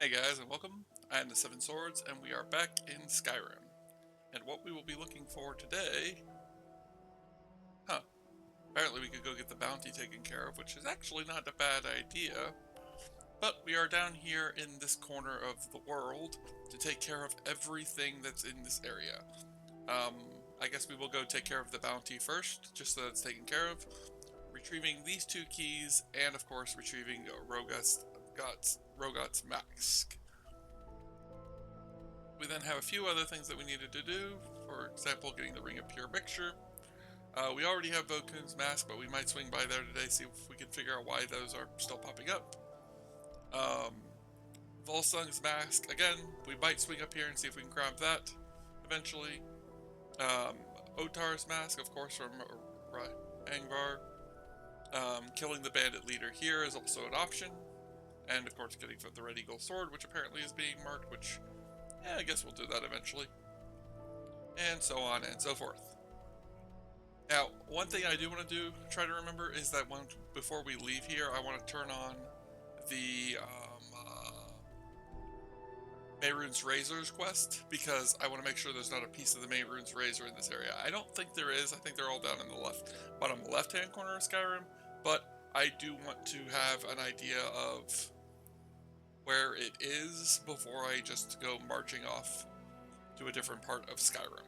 Hey guys, and welcome. I am the Seven Swords, and we are back in Skyrim. And what we will be looking for today... Huh. Apparently we could go get the bounty taken care of, which is actually not a bad idea. But we are down here in this corner of the world to take care of everything that's in this area. Um, I guess we will go take care of the bounty first, just so that it's taken care of. Retrieving these two keys, and of course retrieving Rogot's mask. We then have a few other things that we needed to do. For example, getting the Ring of Pure Mixture. We already have Vokun's mask, but we might swing by there today, see if we can figure out why those are still popping up. Volsung's mask, again, we might swing up here and see if we can grab that eventually. Otar's mask, of course, from Angvar. Killing the bandit leader here is also an option. And of course getting the Red Eagle sword, which apparently is being marked, which, yeah, I guess we'll do that eventually. And so on and so forth. Now, one thing I do want to try to remember, is that before we leave here, I want to turn on the Mehrunes Razor's quest, because I want to make sure there's not a piece of the Mehrunes Razor in this area. I don't think there is. I think they're all down in the bottom left-hand corner of Skyrim, but I do want to have an idea of where it is before I just go marching off to a different part of Skyrim.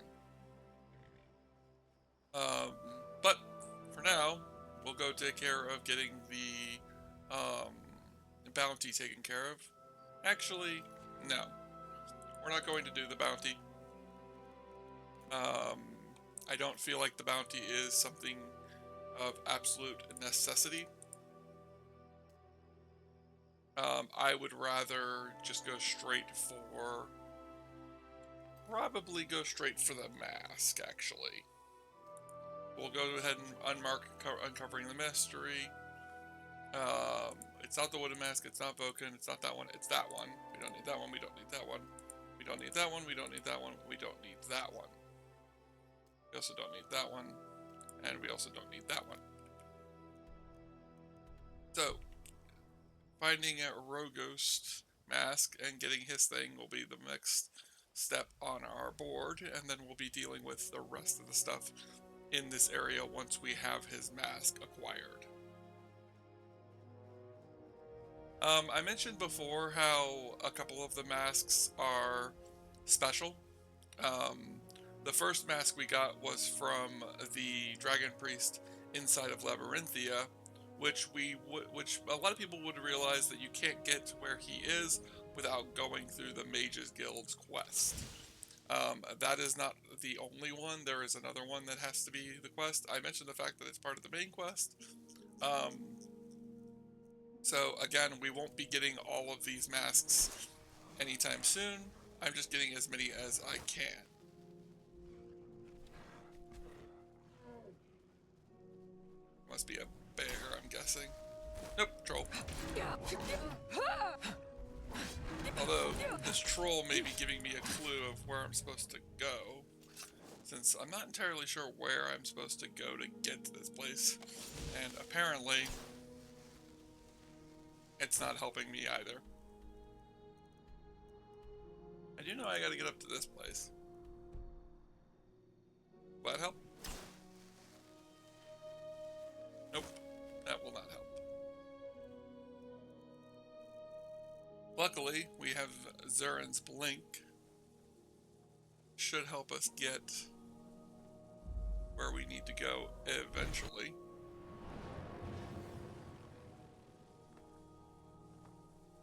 But for now, we'll go take care of getting the bounty taken care of. Actually, no. We're not going to do the bounty. I don't feel like the bounty is something of absolute necessity. I would rather just go straight for... Probably go straight for the mask, actually. We'll go ahead and uncovering the mystery. It's not the wooden mask, it's not Vokun, it's not that one, it's that one. We don't need that one, we don't need that one. We don't need that one, we don't need that one, we don't need that one. We also don't need that one, and we also don't need that one. So, finding a Roghost mask and getting his thing will be the next step on our board, and then we'll be dealing with the rest of the stuff in this area once we have his mask acquired. I mentioned before how a couple of the masks are special. The first mask we got was from the Dragon Priest inside of Labyrinthia, which a lot of people would realize that you can't get to where he is without going through the Mages Guild's quest. That is not the only one. There is another one that has to be the quest. I mentioned the fact that it's part of the main quest. So again, we won't be getting all of these masks anytime soon. I'm just getting as many as I can. Must be a bear, I'm guessing. Nope, troll. Although, this troll may be giving me a clue of where I'm supposed to go, since I'm not entirely sure where I'm supposed to go to get to this place, and apparently, it's not helping me either. I do know I gotta get up to this place. Will that help? Nope, that will not help. Luckily, we have Zaren's Blink. Should help us get where we need to go eventually.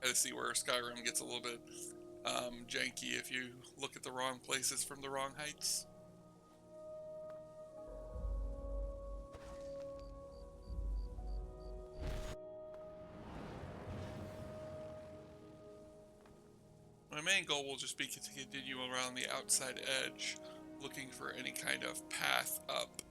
I see where Skyrim gets a little bit janky if you look at the wrong places from the wrong heights. My main goal will just be to continue around the outside edge, looking for any kind of path up.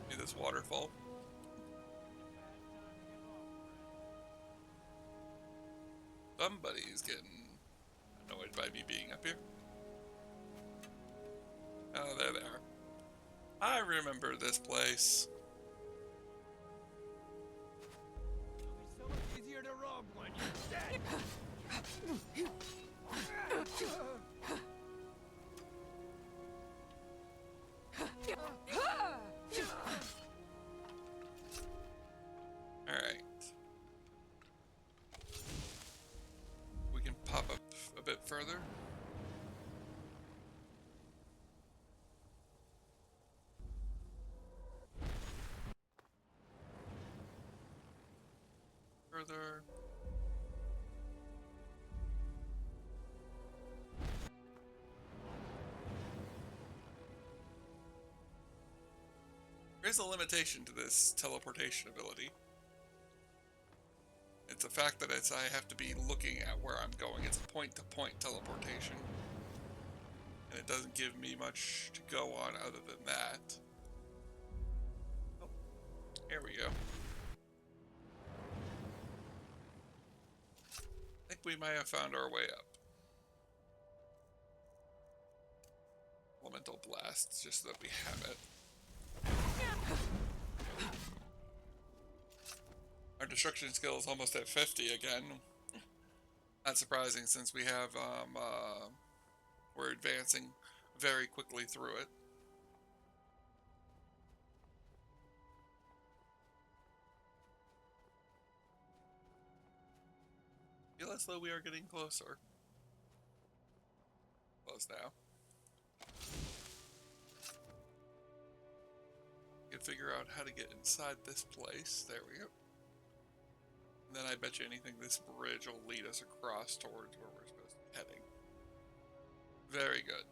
See this waterfall? Somebody's getting annoyed by me being up here. Oh, there they are. I remember this place. It'll be so much easier to rob when you're dead. Alright. We can pop up a bit further. Further. There is a limitation to this teleportation ability. It's the fact that I have to be looking at where I'm going. It's a point-to-point teleportation. And it doesn't give me much to go on other than that. Oh, here we go. I think we might have found our way up. Elemental Blast, just so that we have it. Our destruction skill is almost at 50 again. Not surprising since we have, we're advancing very quickly through it. Feel as though we are getting closer. Close now. You can figure out how to get inside this place. There we go. And then I bet you anything this bridge will lead us across towards where we're supposed to be heading. Very good.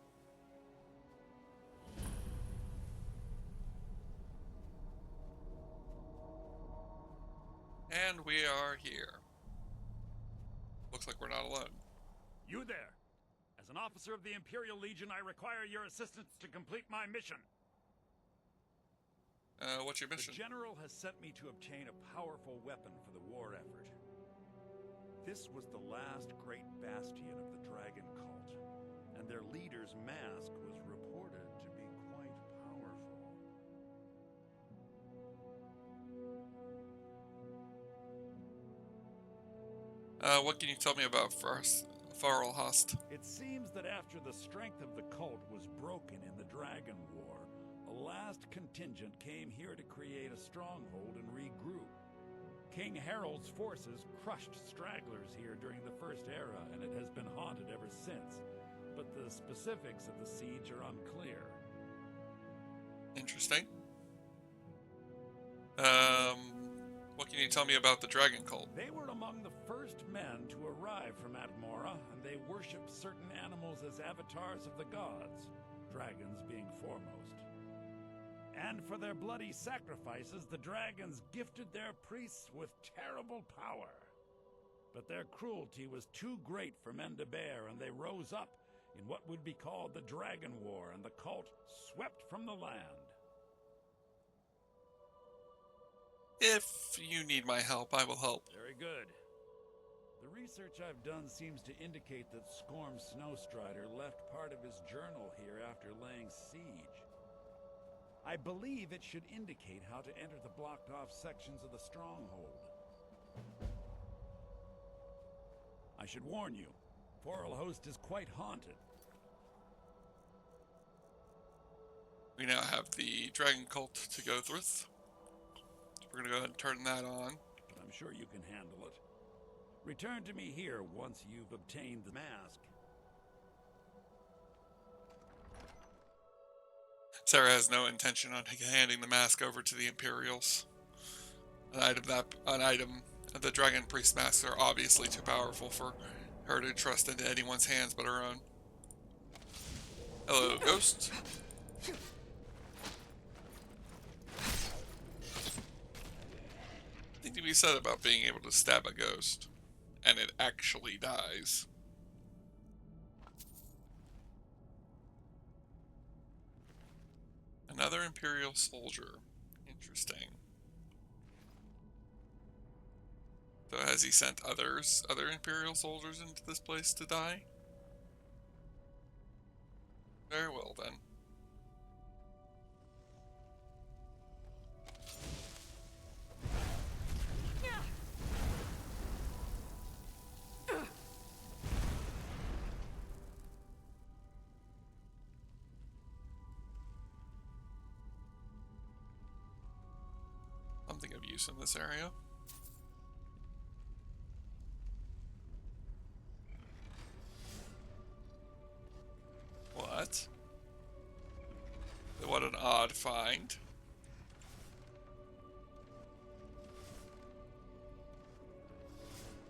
And we are here. Looks like we're not alone. You there! As an officer of the Imperial Legion, I require your assistance to complete my mission. What's your mission? The General has sent me to obtain a powerful weapon for the war effort. This was the last great bastion of the Dragon Cult, and their leader's mask was reported to be quite powerful. What can you tell me about Farlhast? It seems that after the strength of the cult was broken in the Dragon War, a last contingent came here to create a stronghold and regroup. King Harold's forces crushed stragglers here during the First Era, and it has been haunted ever since. But the specifics of the siege are unclear. Interesting. What can you tell me about the Dragon Cult? They were among the first men to arrive from Atmora, and they worshipped certain animals as avatars of the gods, dragons being foremost. And for their bloody sacrifices, the dragons gifted their priests with terrible power. But their cruelty was too great for men to bear, and they rose up in what would be called the Dragon War, and the cult swept from the land. If you need my help, I will help. Very good. The research I've done seems to indicate that Skorm Snowstrider left part of his journal here after laying siege. I believe it should indicate how to enter the blocked-off sections of the stronghold. I should warn you, Forelhost is quite haunted. We now have the Dragon Cult to go through. We're gonna go ahead and turn that on. But I'm sure you can handle it. Return to me here once you've obtained the mask. Sarah has no intention on handing the mask over to the Imperials. The Dragon Priest masks are obviously too powerful for her to trust into anyone's hands but her own. Hello, Ghost. Nothing to be said about being able to stab a ghost, and it actually dies. Another Imperial soldier. Interesting. So has he sent other Imperial soldiers into this place to die? Very well, then. Something of use in this area. What? What an odd find.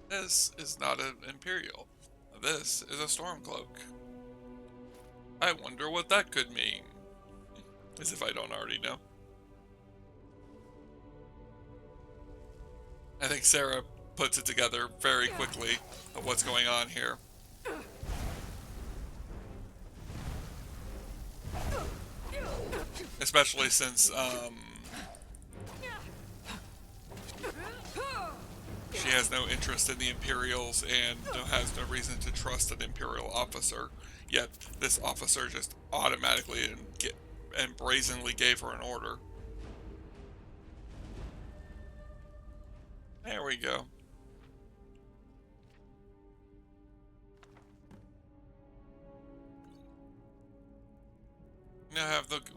This is not an Imperial. This is a Stormcloak. I wonder what that could mean. As if I don't already know. I think Sarah puts it together very quickly of what's going on here. Especially since, she has no interest in the Imperials and has no reason to trust an Imperial officer. Yet, this officer just automatically and brazenly gave her an order. There we go.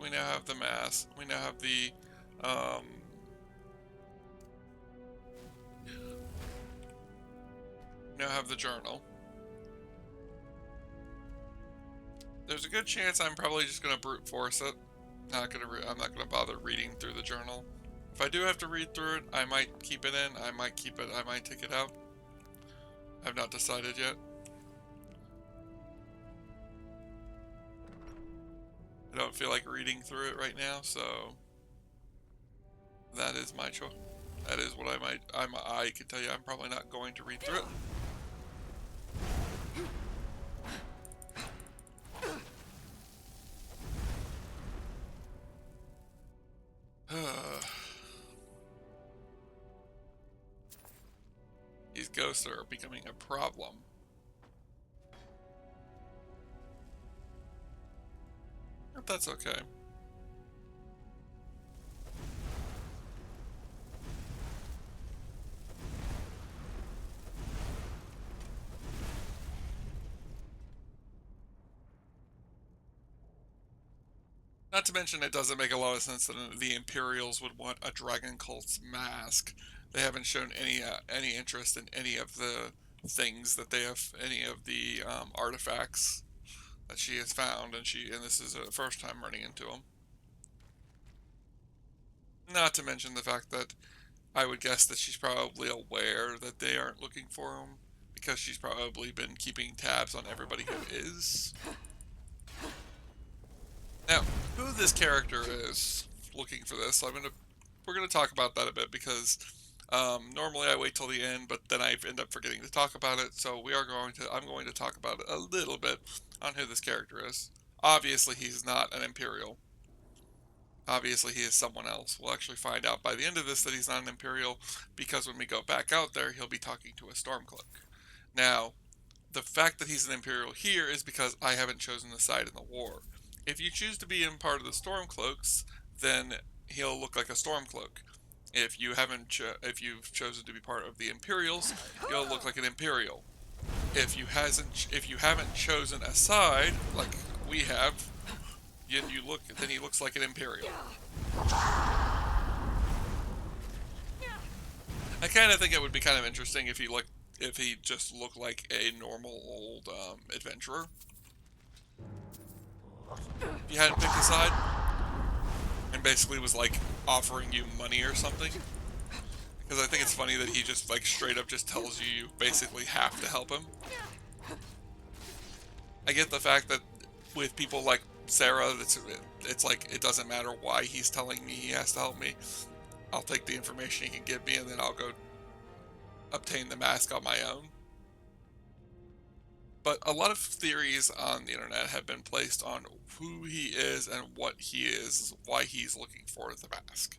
We now have the mask. We now have the journal. There's a good chance I'm probably just gonna brute force it. I'm not gonna bother reading through the journal. If I do have to read through it, I might keep it in. I might take it out. I've not decided yet. I don't feel like reading through it right now, so that is my choice. That is what I can tell you I'm probably not going to read through it. These ghosts are becoming a problem. But that's okay. Not to mention, it doesn't make a lot of sense that the Imperials would want a Dragon Cult's mask. They haven't shown any interest in any of the things that they have, any of the artifacts that she has found, and this is the first time running into them. Not to mention the fact that I would guess that she's probably aware that they aren't looking for them, because she's probably been keeping tabs on everybody who is. Now, who this character is looking for this, we're gonna talk about that a bit, because normally I wait till the end, but then I end up forgetting to talk about it. So I'm going to talk about it a little bit on who this character is. Obviously, he's not an Imperial. Obviously, he is someone else. We'll actually find out by the end of this that he's not an Imperial, because when we go back out there, he'll be talking to a Stormcloak. Now, the fact that he's an Imperial here is because I haven't chosen a side in the war. If you choose to be in part of the Stormcloaks, then he'll look like a Stormcloak. If you've chosen to be part of the Imperials, he'll look like an Imperial. If you haven't chosen a side like we have, then he looks like an Imperial. I kind of think it would be kind of interesting if he just looked like a normal old adventurer. If you hadn't picked a side, and basically was like offering you money or something. Because I think it's funny that he just like straight up just tells you basically have to help him. I get the fact that with people like Sarah, it's like it doesn't matter why he's telling me he has to help me. I'll take the information he can give me, and then I'll go obtain the mask on my own. But a lot of theories on the internet have been placed on who he is and what he is, why he's looking for the mask.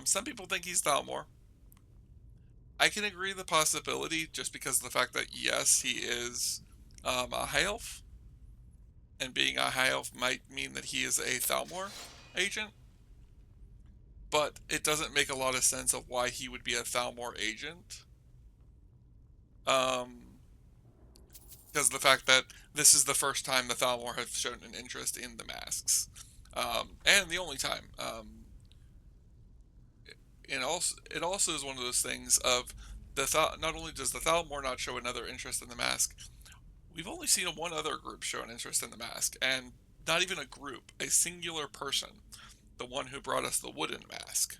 Some people think he's Thalmor. I can agree the possibility just because of the fact that, yes, he is a high elf. and being a high elf might mean that he is a Thalmor agent, but it doesn't make a lot of sense of why he would be a Thalmor agent. Because of the fact that this is the first time the Thalmor have shown an interest in the masks. And the only time. And also, it also is one of those things of not only does the Thalmor not show another interest in the mask, we've only seen one other group show an interest in the mask, and not even a group, a singular person, the one who brought us the wooden mask.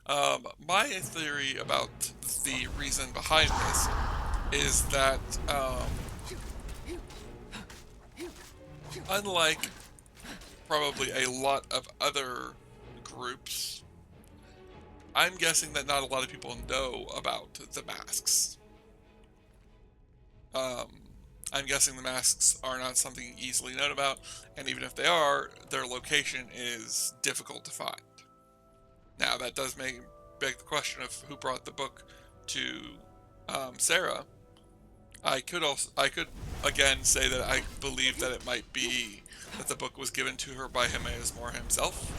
My theory about the reason behind this is that, unlike probably a lot of other groups, I'm guessing that not a lot of people know about the masks. I'm guessing the masks are not something easily known about, and even if they are, their location is difficult to find. Now, that does beg the question of who brought the book to Sarah. I could again say that I believe that it might be that the book was given to her by Himea's Mora himself.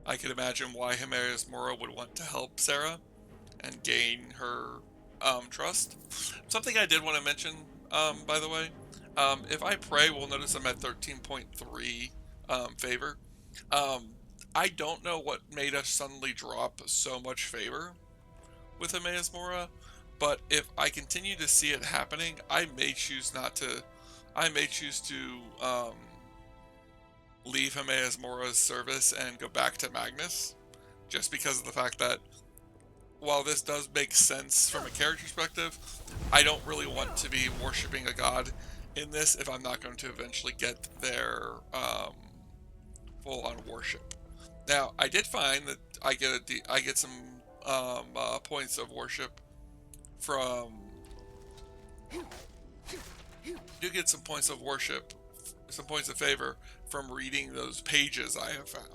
I could imagine why Himea's Mora would want to help Sarah and gain her trust. Something I did want to mention, by the way, if I pray, we'll notice I'm at 13.3 favor. I don't know what made us suddenly drop so much favor with Himea's Mora, but if I continue to see it happening, I may choose to leave Himea's Mora's service and go back to Magnus, just because of the fact that while this does make sense from a character perspective, I don't really want to be worshipping a god in this if I'm not going to eventually get their full-on worship. Now, I did find that I get some points of worship from. Do get some points of worship, some points of favor from reading those pages I have found.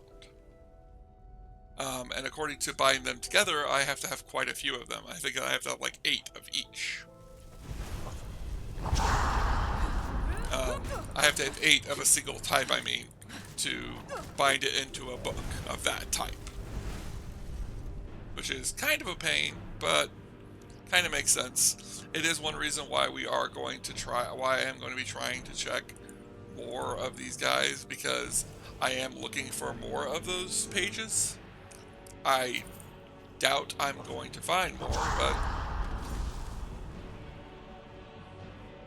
And according to buying them together, I have to have quite a few of them. I think I have to have like 8 of each. I have to have 8 of a single type, I mean, to bind it into a book of that type. Which is kind of a pain, but kind of makes sense. It is one reason why I am going to be trying to check more of these guys, because I am looking for more of those pages. I doubt I'm going to find more, but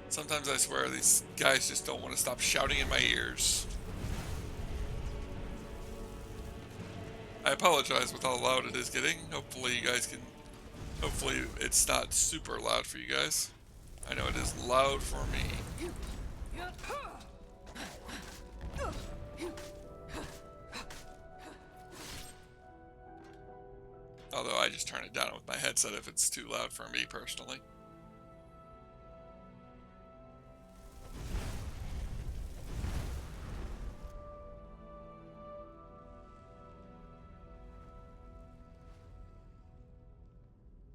sometimes I swear these guys just don't want to stop shouting in my ears. I apologize with how loud it is getting. Hopefully it's not super loud for you guys. I know it is loud for me. Although I just turn it down with my headset if it's too loud for me personally.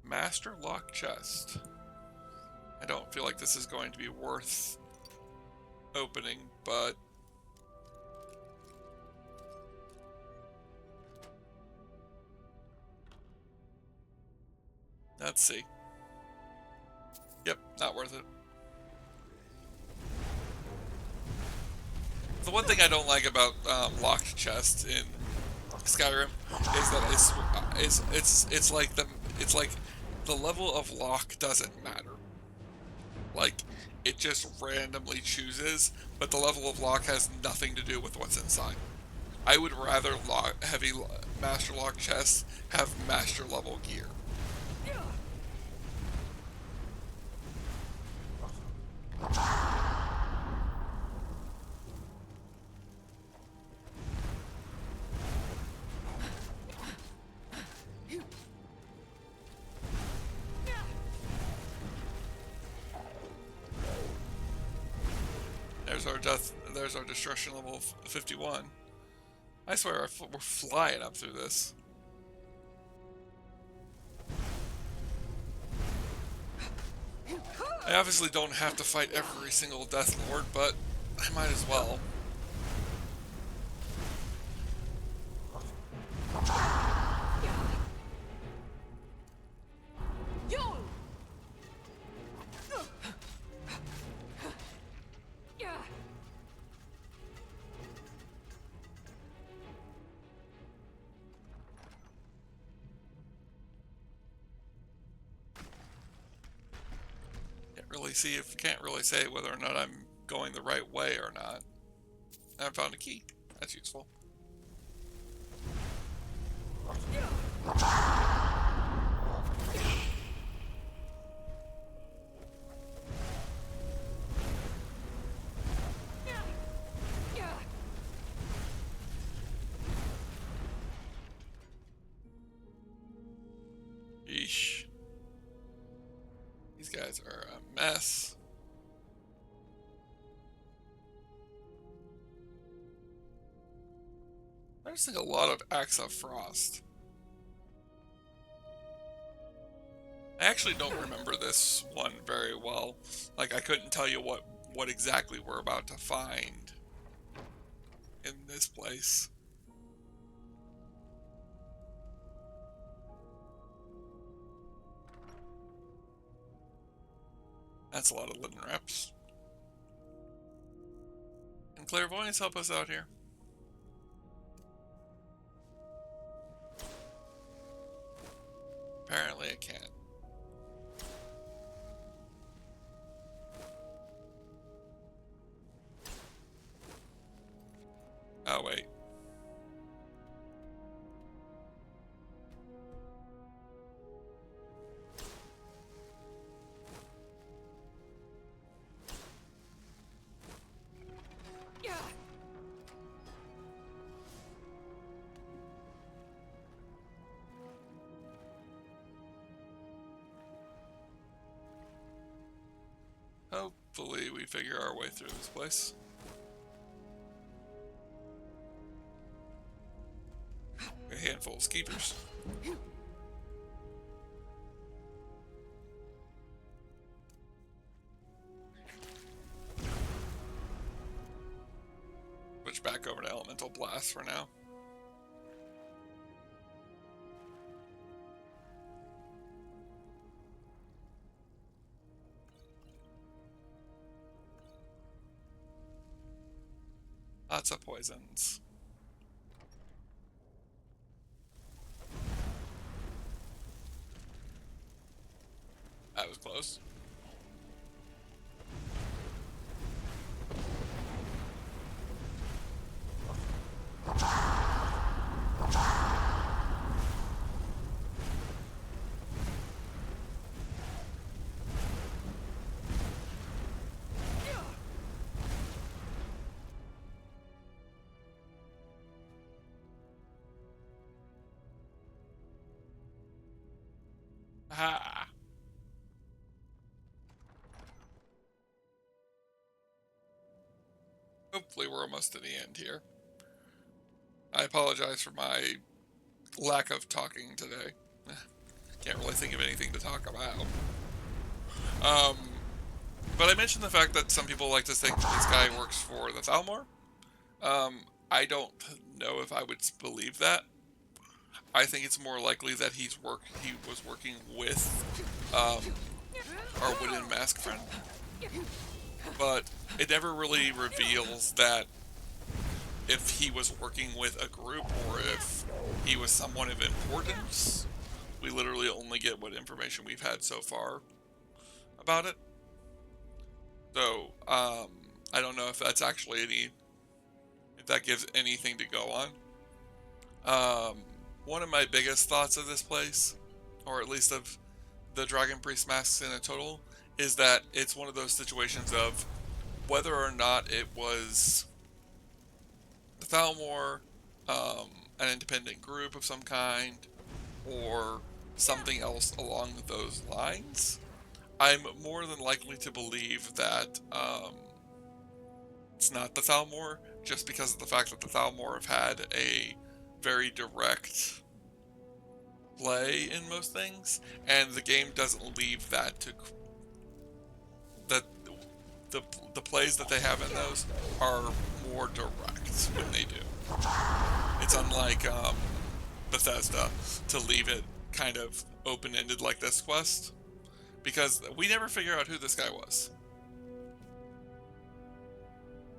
Master Lock Chest. I don't feel like this is going to be worth opening, but let's see. Yep, not worth it. The one thing I don't like about locked chests in Skyrim is that it's like the level of lock doesn't matter. Like, it just randomly chooses, but the level of lock has nothing to do with what's inside. I would rather heavy master lock chests have master level gear. There's our destruction level 51. I swear we're flying up through this. I obviously don't have to fight every single Death Lord, but I might as well. Can't really say whether or not I'm going the right way or not. And I found a key. That's useful. Yeesh. These guys are a mess. I just think a lot of Axe of Frost. I actually don't remember this one very well. Like, I couldn't tell you what exactly we're about to find in this place. That's a lot of linen wraps. Can clairvoyance help us out here? Apparently it can't. Oh, wait. Hopefully we figure our way through this place. A handful of skeepers. Switch back over to Elemental Blast for now. Lots of poisons. That was close. Aha! Hopefully we're almost to the end here. I apologize for my lack of talking today. Can't really think of anything to talk about. But I mentioned the fact that some people like to think that this guy works for the Thalmor. I don't know if I would believe that. I think it's more likely that he was working with our wooden mask friend. But it never really reveals that if he was working with a group or if he was someone of importance. We literally only get what information we've had so far about it. So, I don't know if that's actually if that gives anything to go on. One of my biggest thoughts of this place, or at least of the Dragon Priest masks in a total, is that it's one of those situations of whether or not it was the Thalmor, an independent group of some kind, or something else along those lines. I'm more than likely to believe that it's not the Thalmor, just because of the fact that the Thalmor have had a very direct play in most things, and the game doesn't leave that to that the plays that they have in those are more direct when they do. It's unlike Bethesda to leave it kind of open-ended like this quest, because we never figure out who this guy was.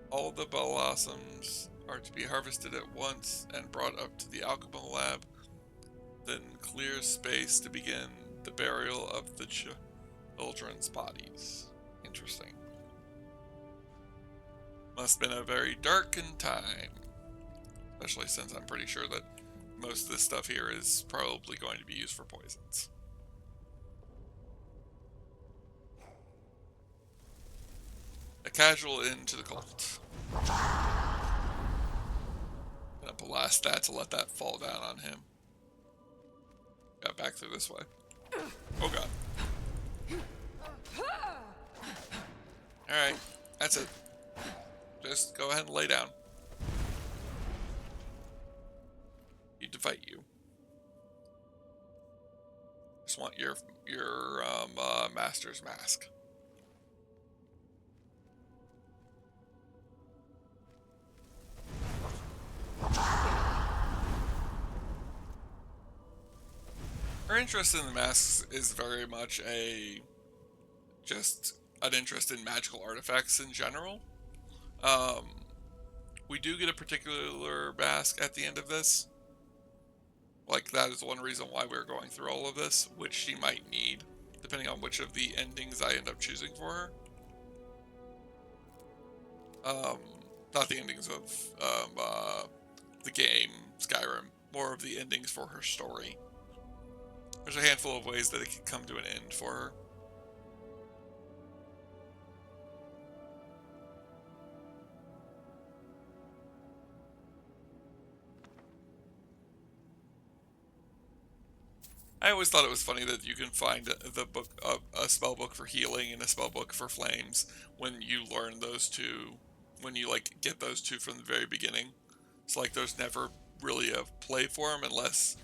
All the blossoms are to be harvested at once and brought up to the alchemical lab, then clear space to begin the burial of the children's bodies. Interesting. Must have been a very darkened time. Especially since I'm pretty sure that most of this stuff here is probably going to be used for poisons. A casual end to the cult. Gonna blast that to let that fall down on him. Got back through this way. Oh god. Alright, that's it. Just go ahead and lay down. Need to fight you. Just want your master's mask. Her interest in the masks is very much just an interest in magical artifacts in general. We do get a particular mask at the end of this. Like, that is one reason why we're going through all of this, which she might need, depending on which of the endings I end up choosing for her. Not the endings of the game, Skyrim, more of the endings for her story. There's a handful of ways that it can come to an end for her. I always thought it was funny that you can find the book, a spell book for healing and a spell book for flames when you learn those two, when you like get those two from the very beginning. It's like there's never really a play for them unless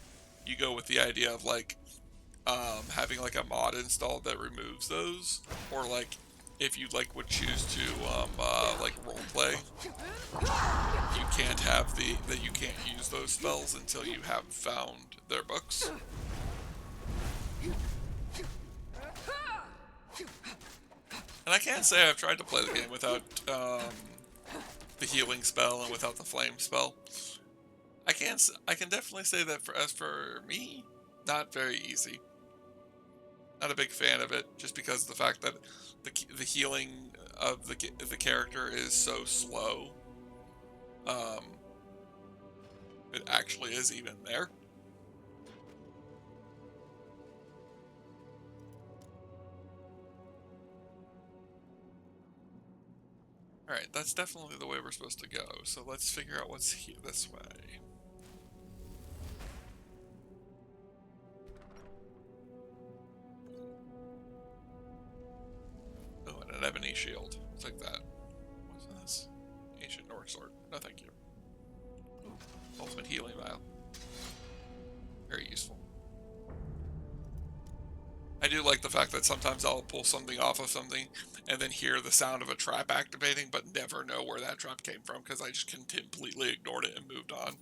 you go with the idea of like having like a mod installed that removes those, or like if you like would choose to like roleplay, you can't have that you can't use those spells until you have found their books. And I can't say I've tried to play the game without the healing spell and without the flame spell. I can definitely say that as for me, not very easy. Not a big fan of it, just because of the fact that the healing of the character is so slow. It actually is even there. Alright, that's definitely the way we're supposed to go, so let's figure out what's this way. Oh, and an ebony shield. I'll take that. What's this? Ancient North sword. No, thank you. Ooh, ultimate healing vial. Very useful. I do like the fact that sometimes I'll pull something off of something and then hear the sound of a trap activating, but never know where that trap came from because I just completely ignored it and moved on.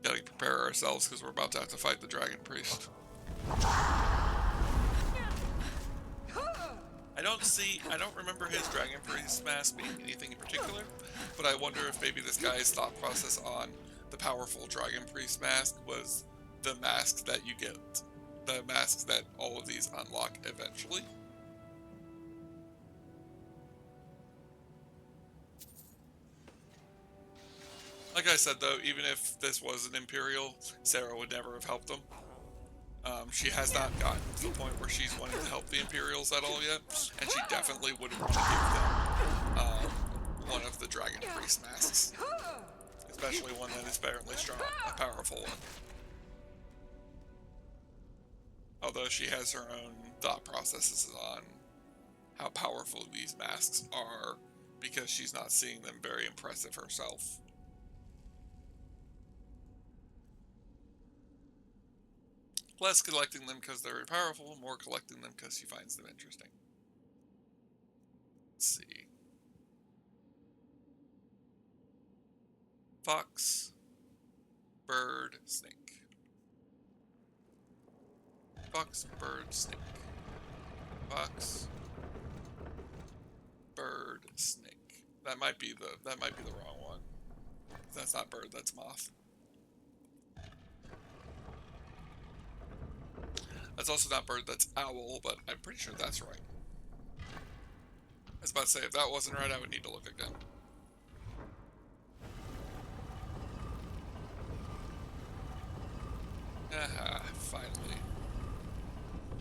Gotta prepare ourselves because we're about to have to fight the Dragon Priest. I don't remember his Dragon Priest mask being anything in particular, but I wonder if maybe this guy's thought process on the powerful Dragon Priest mask was the masks that you get, the masks that all of these unlock eventually. Like I said though, even if this was an Imperial, Sarah would never have helped them. She has not gotten to the point where she's wanting to help the Imperials at all yet, and she definitely wouldn't want to give them one of the Dragon Priest masks. Especially one that is apparently strong, a powerful one. Although she has her own thought processes on how powerful these masks are, because she's not seeing them very impressive herself. Less collecting them because they're powerful, more collecting them because she finds them interesting. Let's see. Fox, bird, snake. Fox, bird, snake. Fox, bird, snake. That might be the wrong one. That's not bird, that's moth. That's also not bird, that's owl, but I'm pretty sure that's right. I was about to say, if that wasn't right, I would need to look again. Aha, finally.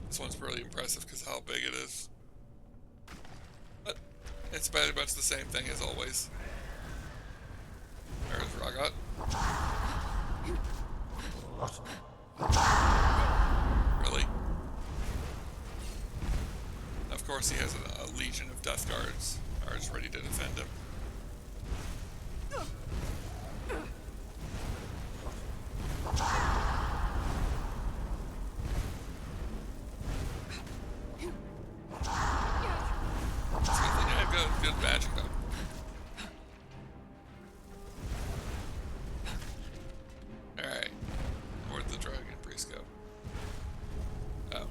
This one's really impressive because of how big it is. But it's pretty much the same thing as always. There's Ragat. Really? Of course he has a legion of death guards. Are just ready to defend him. Good magic though. Alright. Where'd the dragon priest go? Oh.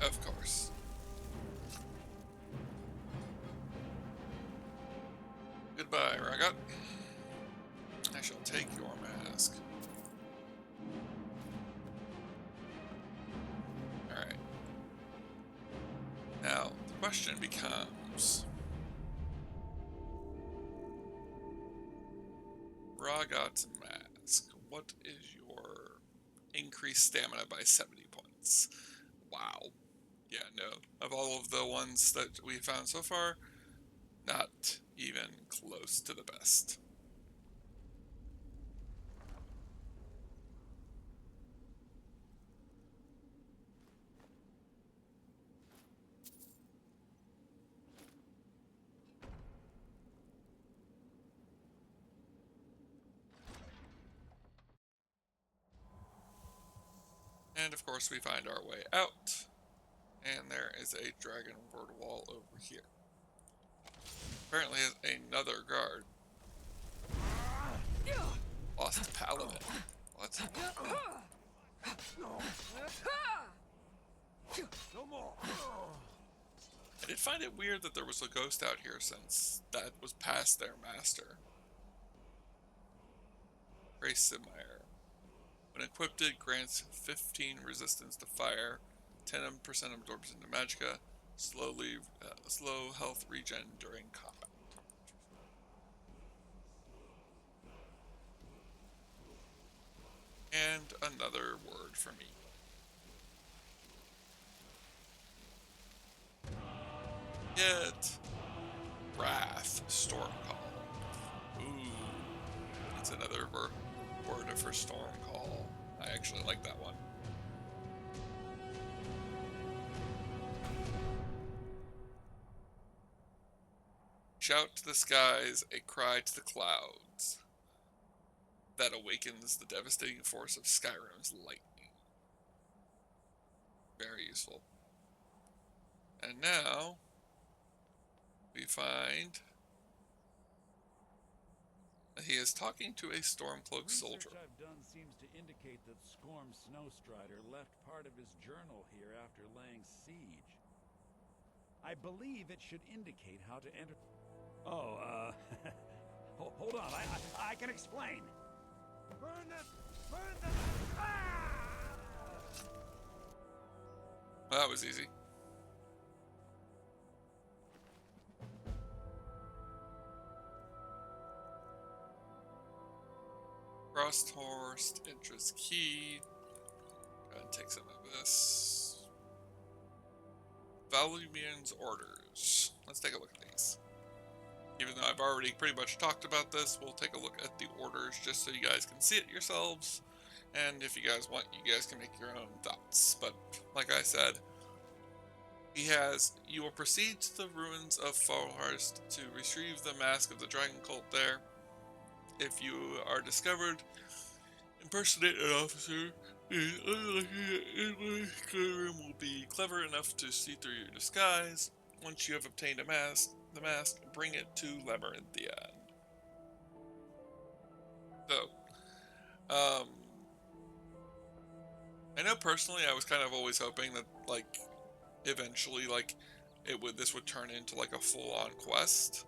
Of course. Goodbye, Ragat. I shall take your mask. Alright. Now, the question becomes... Ragat's mask. What is your increased stamina by 70 points? Wow. Yeah, no. Of all of the ones that we found so far, not even close to the best. And of course we find our way out. And there is a dragon ward wall over here. Apparently another guard. Lost paladin. What? No more. I did find it weird that there was a ghost out here since that was past their master. Grace Simire. When equipped, it grants 15 resistance to fire, 10% absorption to magicka, slow health regen during combat. And another word for me. Yet, Wrath, Stormcall. Ooh, that's another word for Stormcall. I actually like that one. Shout to the skies, a cry to the clouds. That awakens the devastating force of Skyrim's lightning. Very useful. And now, we find that he is talking to a Stormcloak soldier. Research I've done seems to indicate that Skorm Snowstrider left part of his journal here after laying siege. I believe it should indicate how to enter... Oh, hold on, I can explain. Burn them! Burn them! Ah! Well, that was easy. Frosthorst, interest key. Go ahead and take some of this. Valumian's orders. Let's take a look at these. Even though I've already pretty much talked about this, we'll take a look at the orders just so you guys can see it yourselves. And if you guys want, you guys can make your own thoughts. But like I said, he has, you will proceed to the ruins of Falhurst to retrieve the mask of the dragon cult there. If you are discovered, Impersonate an officer is unlikely that anyone in Skyrim will be clever enough to see through your disguise. Once you have obtained the mask, bring it to Labyrinthian. So, I know personally I was kind of always hoping that, like, eventually, like, this would turn into, like, a full-on quest.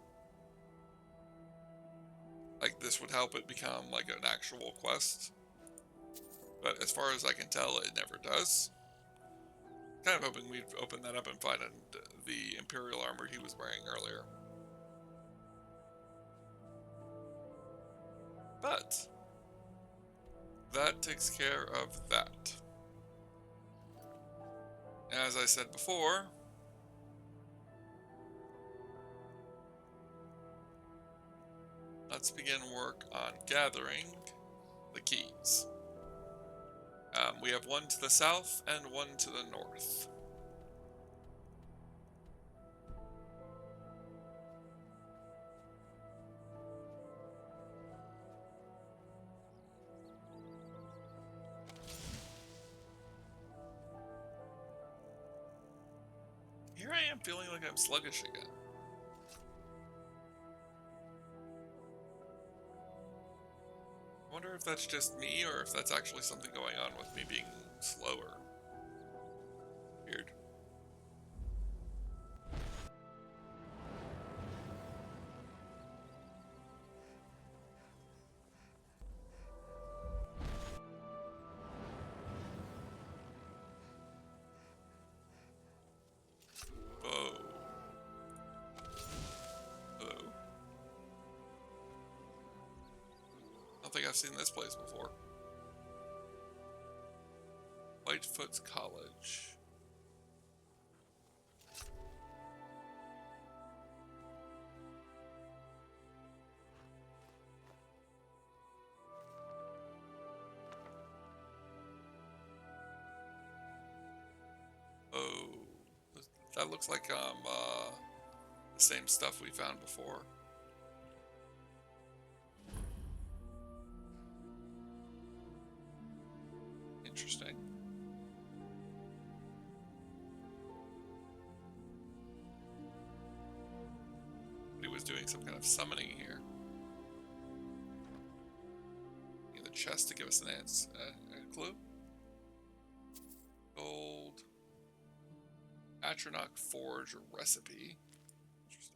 Like, this would help it become, like, an actual quest. But as far as I can tell, it never does. Kind of hoping we'd open that up and find the Imperial armor he was wearing earlier. But that takes care of that. As I said before, let's begin work on gathering the keys. We have one to the south and one to the north. Here I am feeling like I'm sluggish again. I wonder if that's just me or if that's actually something going on with me being slower. Weird. Whoa. Hello. I don't think I've seen this place before. Whitefoot's College. Oh, that looks like the same stuff we found before. Interesting. He was doing some kind of summoning here. In the chest to give us an answer, a clue. Gold. Atronach Forge recipe. Interesting.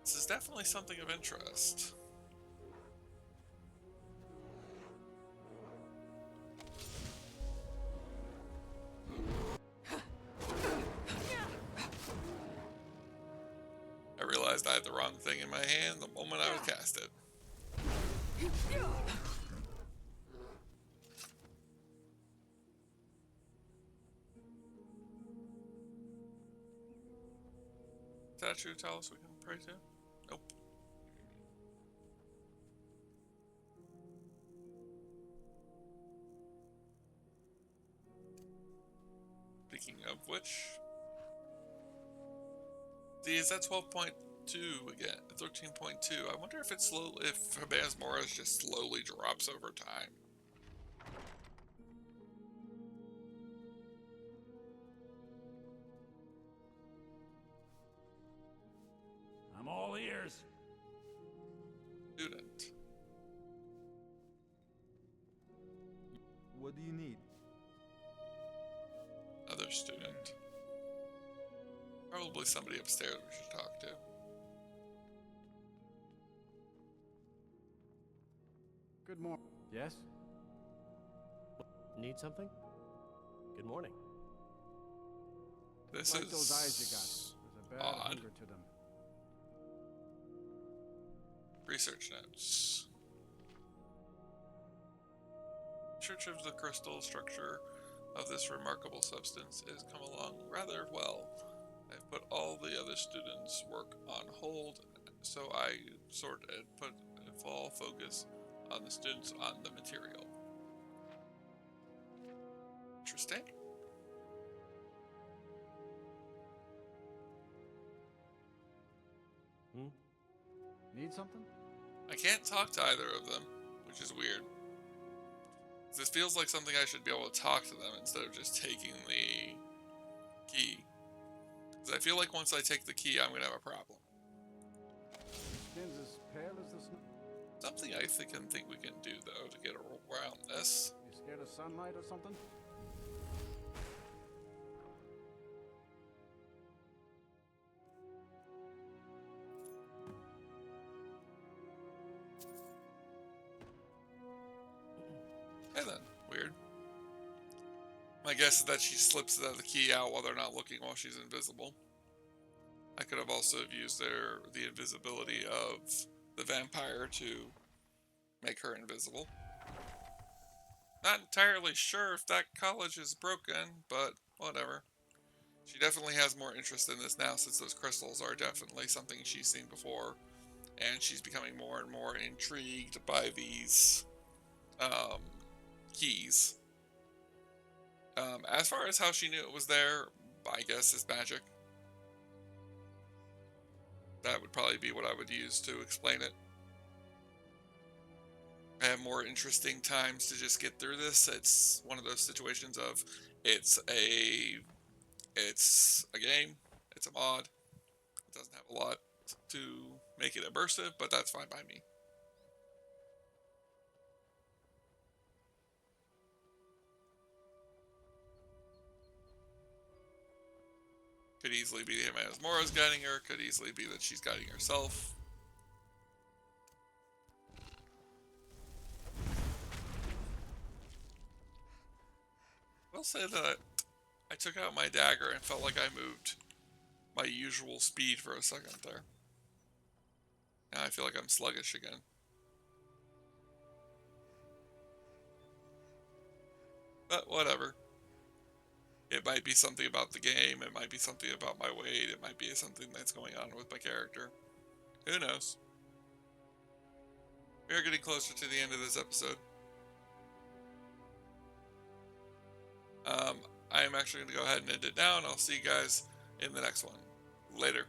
This is definitely something of interest. I realized I had the wrong thing in my hand the moment I would cast it. Statue tell us we can pray to? Nope. Speaking of which, see, is that 12.2 again? 13.2. I wonder if it's slow. If Habaz Morris just slowly drops over time. I'm all ears. Student. What do you need? Other student. Probably somebody upstairs we should talk to. Good morning. Yes? Need something? Good morning. This Like is those eyes you got. There's a bad odd. hunger to them. Research notes. Research of the crystal structure of this remarkable substance has come along rather well. I've put all the other students' work on hold, so I put a full focus on the students on the material. Interesting. Need something? I can't talk to either of them, which is weird. This feels like something I should be able to talk to them instead of just taking the key. Because I feel like once I take the key, I'm going to have a problem. Skin's as pale as the snow. Something I think we can do, though, to get around this. You scared of sunlight or something? Hey then, weird. My guess is that she slips the key out while they're not looking while she's invisible. I could have also used the invisibility of the vampire to make her invisible. Not entirely sure if that college is broken, but whatever. She definitely has more interest in this now since those crystals are definitely something she's seen before. And she's becoming more and more intrigued by these keys. As far as how she knew it was there, I guess is magic. That would probably be what I would use to explain it. I have more interesting times to just get through this. It's one of those situations of it's a game, it's a mod. It doesn't have a lot to make it immersive, but that's fine by me. Could easily be him as Mora's guiding her, could easily be that she's guiding herself. I'll say that I took out my dagger and felt like I moved my usual speed for a second there. Now I feel like I'm sluggish again. But whatever. It might be something about the game, it might be something about my weight, it might be something that's going on with my character. Who knows? We are getting closer to the end of this episode. I am actually going to go ahead and end it now, and I'll see you guys in the next one. Later.